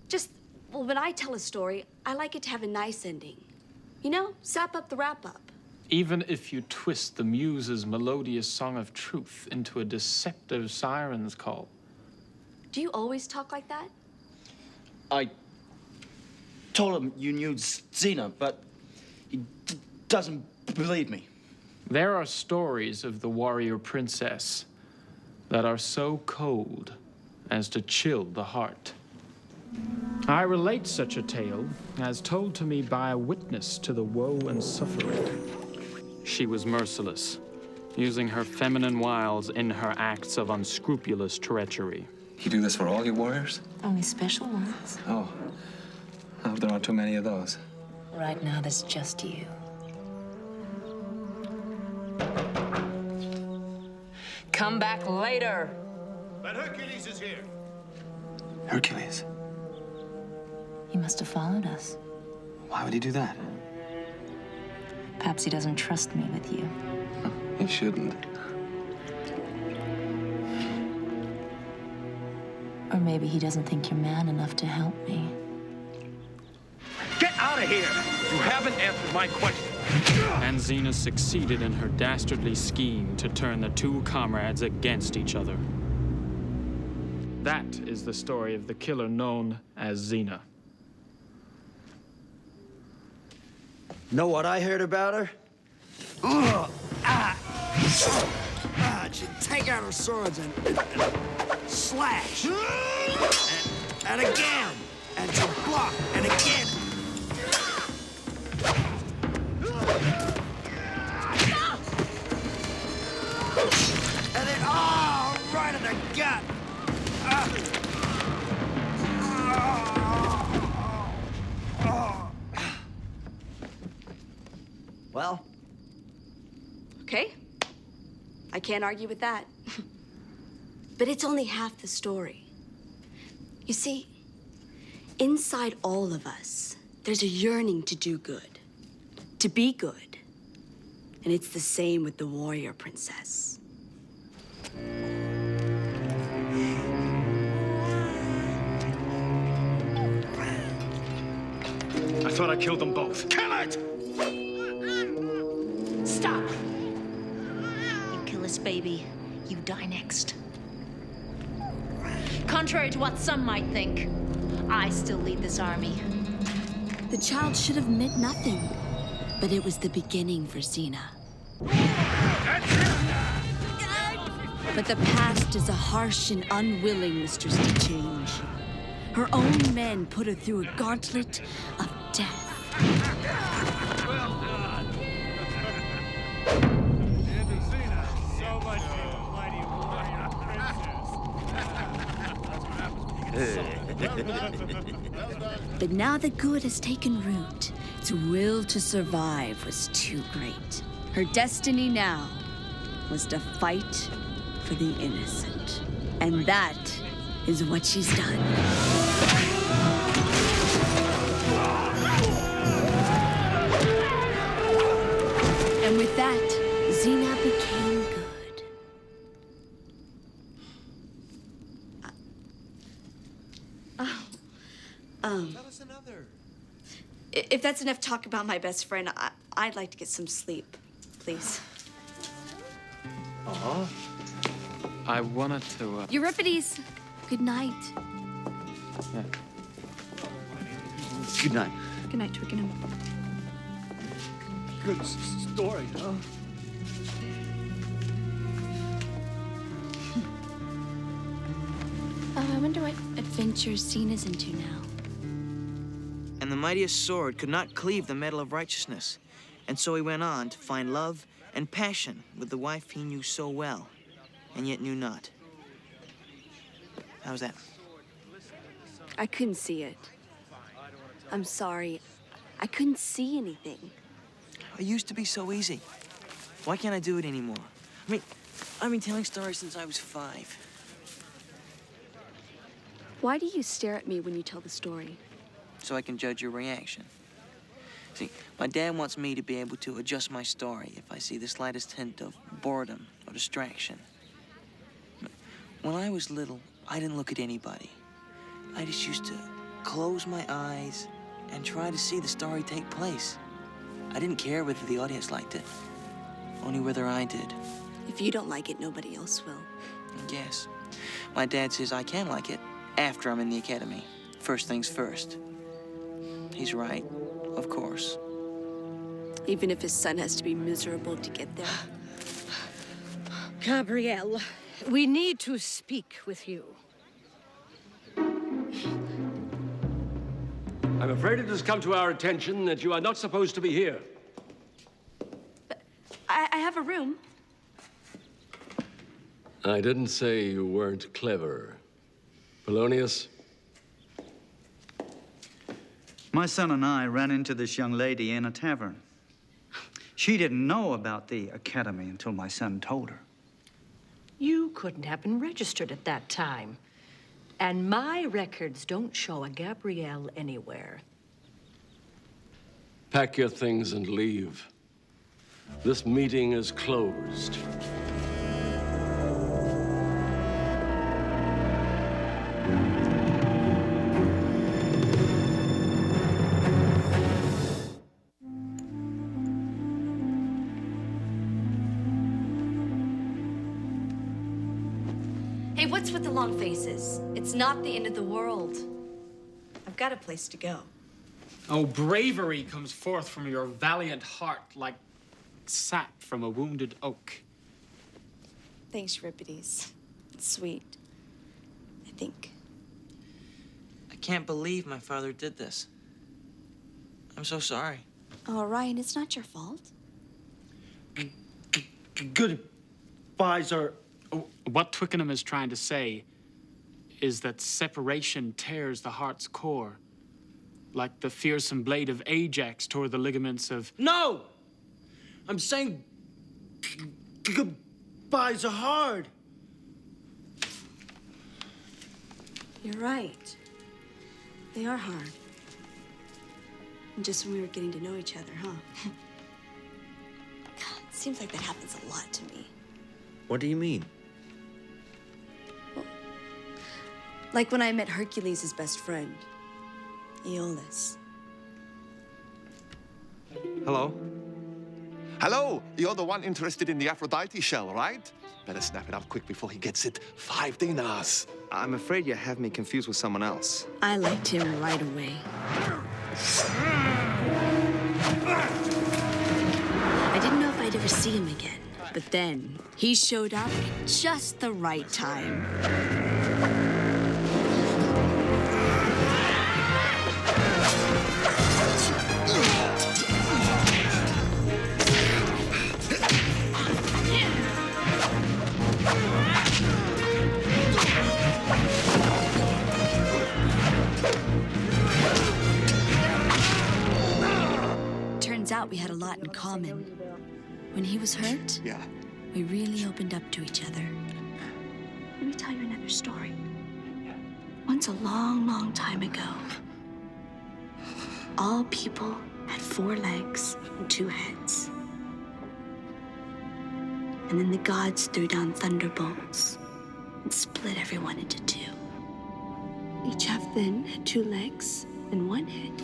Just, well, when I tell a story, I like it to have a nice ending. You know, sap up the wrap-up. Even if you twist the muse's melodious song of truth into a deceptive siren's call. Do you always talk like that? I told him you knew Xena, but he doesn't believe me. There are stories of the warrior princess that are so cold as to chill the heart. I relate such a tale as told to me by a witness to the woe and suffering. She was merciless, using her feminine wiles in her acts of unscrupulous treachery. You do this for all your warriors? Only special ones. Oh. I hope there aren't too many of those. Right now, there's just you. Come back later. But Hercules is here. Hercules? He must have followed us. Why would he do that? Perhaps he doesn't trust me with you. He shouldn't. Or maybe he doesn't think you're man enough to help me. Get out of here! You haven't answered my question. And Xena succeeded in her dastardly scheme to turn the two comrades against each other. That is the story of the killer known as Xena. Know what I heard about her? She'd take out her swords and slash. And again. And she'd block. And again. And then, oh, right in the gut. Well? Okay. I can't argue with that. But it's only half the story. You see, inside all of us, there's a yearning to do good, to be good. And it's the same with the warrior princess. I thought I killed them both. Kill it! Stop! You kill this baby, you die next. Contrary to what some might think, I still lead this army. The child should have meant nothing, but it was the beginning for Xena. But the past is a harsh and unwilling mistress to change. Her own men put her through a gauntlet of death. But now the good has taken root. Its will to survive was too great. Her destiny now was to fight for the innocent. And that is what she's done. And with that, Xena became good. Tell us another. If that's enough talk about my best friend, I'd like to get some sleep, please. I wanted to, Euripides, good night. Yeah. Good night. Good night, Twickenham. Good story, huh? Oh, I wonder what adventures Xena's into now. And the mightiest sword could not cleave the metal of righteousness. And so he went on to find love and passion with the wife he knew so well, and yet knew not. How's that? I couldn't see it. I'm sorry. I couldn't see anything. It used to be so easy. Why can't I do it anymore? I've been telling stories since I was 5. Why do you stare at me when you tell the story? So I can judge your reaction. See, my dad wants me to be able to adjust my story if I see the slightest hint of boredom or distraction. When I was little, I didn't look at anybody. I just used to close my eyes and try to see the story take place. I didn't care whether the audience liked it, only whether I did. If you don't like it, nobody else will. I guess. My dad says I can like it after I'm in the academy. First things first. He's right, of course. Even if his son has to be miserable to get there. Gabrielle, we need to speak with you. I'm afraid it has come to our attention that you are not supposed to be here. But I have a room. I didn't say you weren't clever. Polonius? My son and I ran into this young lady in a tavern. She didn't know about the academy until my son told her. You couldn't have been registered at that time. And my records don't show a Gabrielle anywhere. Pack your things and leave. This meeting is closed. Hey, what's with the long faces? It's not the end of the world. I've got a place to go. Oh, bravery comes forth from your valiant heart like sap from a wounded oak. Thanks, Euripides. It's sweet. I think. I can't believe my father did this. I'm so sorry. Oh, Ryan, it's not your fault. Goodbye, sir. What Twickenham is trying to say is that separation tears the heart's core, like the fearsome blade of Ajax tore the ligaments of... No! I'm saying goodbyes are hard. You're right. They are hard. And just when we were getting to know each other, huh? God, it seems like that happens a lot to me. What do you mean? Like when I met Hercules' best friend, LAWLESS. Hello? Hello, you're the one interested in the Aphrodite shell, right? Better snap it up quick before he gets it. 5 dinars. I'm afraid you have me confused with someone else. I liked him right away. I didn't know if I'd ever see him again, but then he showed up at just the right time. Turns out we had a lot in common. When he was hurt, we really opened up to each other. Let me tell you another story. Once a long, long time ago, all people had 4 legs and 2 heads. And then the gods threw down thunderbolts and split everyone into 2. Each half then had 2 legs and 1 head.